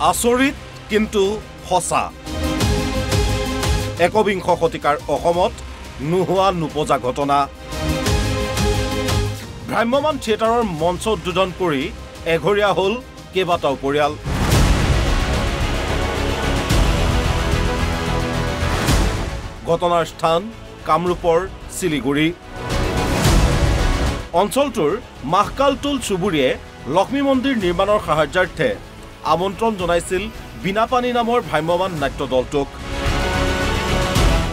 আচৰিত কিন্তু সঁচা একবিংশ শতিকাৰ অসমত নোহোৱা নোপজা ঘটনা ভ্ৰাম্যমান থিয়েটাৰৰ মঞ্চ উদ্বোধন কৰি এঘৰীয়া হ'ল কেইবাটাও পৰিয়াল ঘটনাৰ স্থান কামৰূপৰ শিলিগুৰি অঞ্চলটোৰ মাহকালটোল চুবুৰীয়ে লক্ষ্মী মন্দিৰ নিৰ্মাণৰ সাহায্যাৰ্থে আমন্ত্ৰণ জনাইছিল বিনাপানী নামৰ ভ্ৰাম্যমান নাট্য দলটোক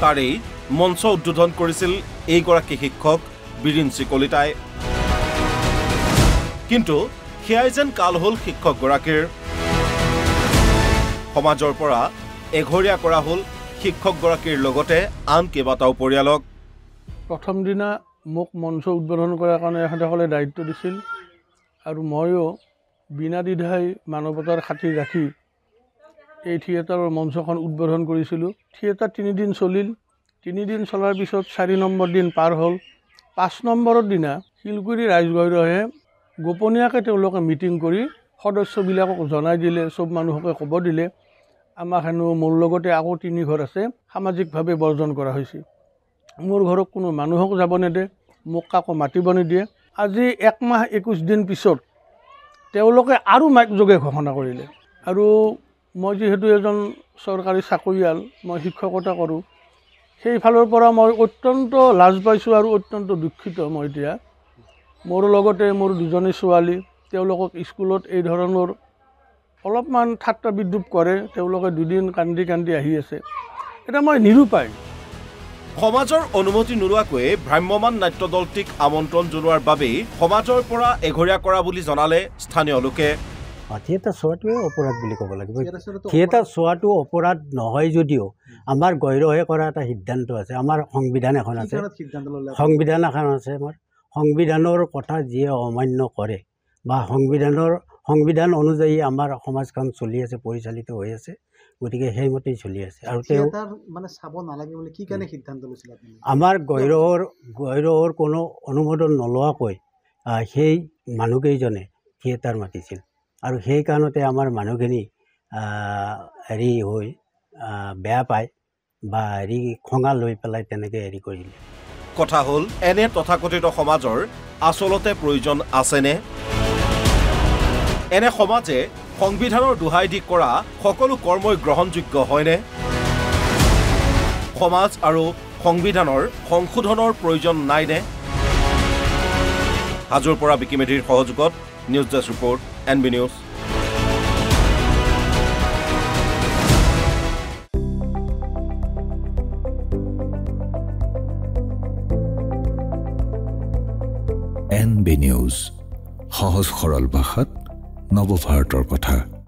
তাৰেই মঞ্চ উদ্বোধন কৰিছিল এইগৰাকী শিক্ষক বিৰিঞ্চি কলিতাই কিন্তু সেয়াই যেন কাল হ'ল শিক্ষকগৰাকীৰ সমাজৰ পৰা এঘৰীয়া কৰা হ'ল শিক্ষকগৰাকীৰ লগতে আন কেইবাটাও পৰিয়ালক প্ৰথম দিনা মোক মঞ্চ উদ্বোধন কৰাৰ কাৰণে এখেতসকলে দায়িত্ব দিছিল আৰু ময়ো বিনা দ্বিধাই মানৱতাৰ খাতিৰ ৰাখি এই থিয়েটাৰৰ মঞ্চখন উদ্বোধন কৰিছিলোঁ থিয়েটাৰ 3 দিন চলিল 3 দিন চলাৰ পিছত 4 নম্বৰ দিন পাৰ হ'ল 5 নম্বৰৰ দিনা শিলগুৰি ৰাইজগৈৰহে গোপনীয়াকৈ তেওঁলোকে মিটিং কৰি সদস্যবিলাকক জনাই দিলে সব মানুহকে ক'ব দিলে আমাক হেনো মোৰ লগতে আকৌ 3 ঘৰ আছে সামাজিকভাৱে বৰ্জন কৰা হৈছে মোৰ ঘৰত কোনো মানুহক যাব নেদে মোক কাকো মাতিব নিদিয়ে আজি 1 মাহ 21 দিন পিছত তেওঁলোকে আৰু মাইক যোগে ঘোষণা কৰিলে আৰু মই যেহেতু এজন চৰকাৰী চাকৰিয়াল মই শিক্ষকতা কৰোঁ সেই ফালৰ পৰা মই অত্যন্ত লাজ পাইছোঁ আৰু অত্যন্ত দুখিত মই এতিয়া মোৰ লগতে মোৰ দুজনী ছোৱালী তেওঁলোকক স্কুলত এই ধৰণৰ অলপমান ঠাট্টা বিদ্ৰূপ কৰে তেওঁলোকে দুদিন কান্দি কান্দি আহি আছে এটা মই নিৰূপায় সমাজৰ অনুমতি নোলোৱাকৈ ভ্ৰাম্যমান নাট্য দলটিক আমন্ত্ৰণ জনোৱাৰ বাবেই সমাজৰ পৰা এঘৰীয়া কৰা বুলি জনালে স্থানীয় লোকে থিয়েটাৰ চোৱাটোৱে অপৰাধ বুলি ক'ব লাগিব থিয়েটাৰ চোৱাটো অপৰাধ নহয় যদিও আমাৰ গৌৰৱে কৰা এটা সিদ্ধান্ত আছে আমাৰ সংবিধান এখন আছে আমাৰ সংবিধানৰ কথা যিয়ে অমান্য কৰে বা সংবিধান অনুযায়ী আমাৰ সমাজখন চলি আছে পৰিচালিত হৈ আছে গতিকে সেইমতেই চলি আছে আৰু তেওঁ মানে চাব নালাগে বুলি কি কাৰণে সিদ্ধান্ত লৈছিল আপুনি আমাৰ গৌৰৱৰ কোনো অনুমোদন নলোৱাকৈ সেই মানুহকেইজনে থিয়েটাৰ মাতিছিল আৰু সেই কাৰণতে আমাৰ মানুহখিনি হেৰি হৈ বেয়া পায় বা হেৰি খঙা লৈ পেলাই তেনেকৈ হেৰি কৰিলে কথা হ'ল এনে তথাকথিত সমাজৰ আচলতে প্ৰয়োজন আছেনে এনে সমাজে সংবিধানৰ দোহাই দি কৰা সকলো কৰ্মই গ্ৰহণযোগ্য হয়নে সমাজ আৰু সংবিধানৰ সংশোধনৰ প্ৰয়োজন নাইনে হাজোৰ পৰা বিকিমেধিৰ সহযোগত news desk report NB news NB news সহজ সৰল ভাষাত নৱভাৰতৰ কথা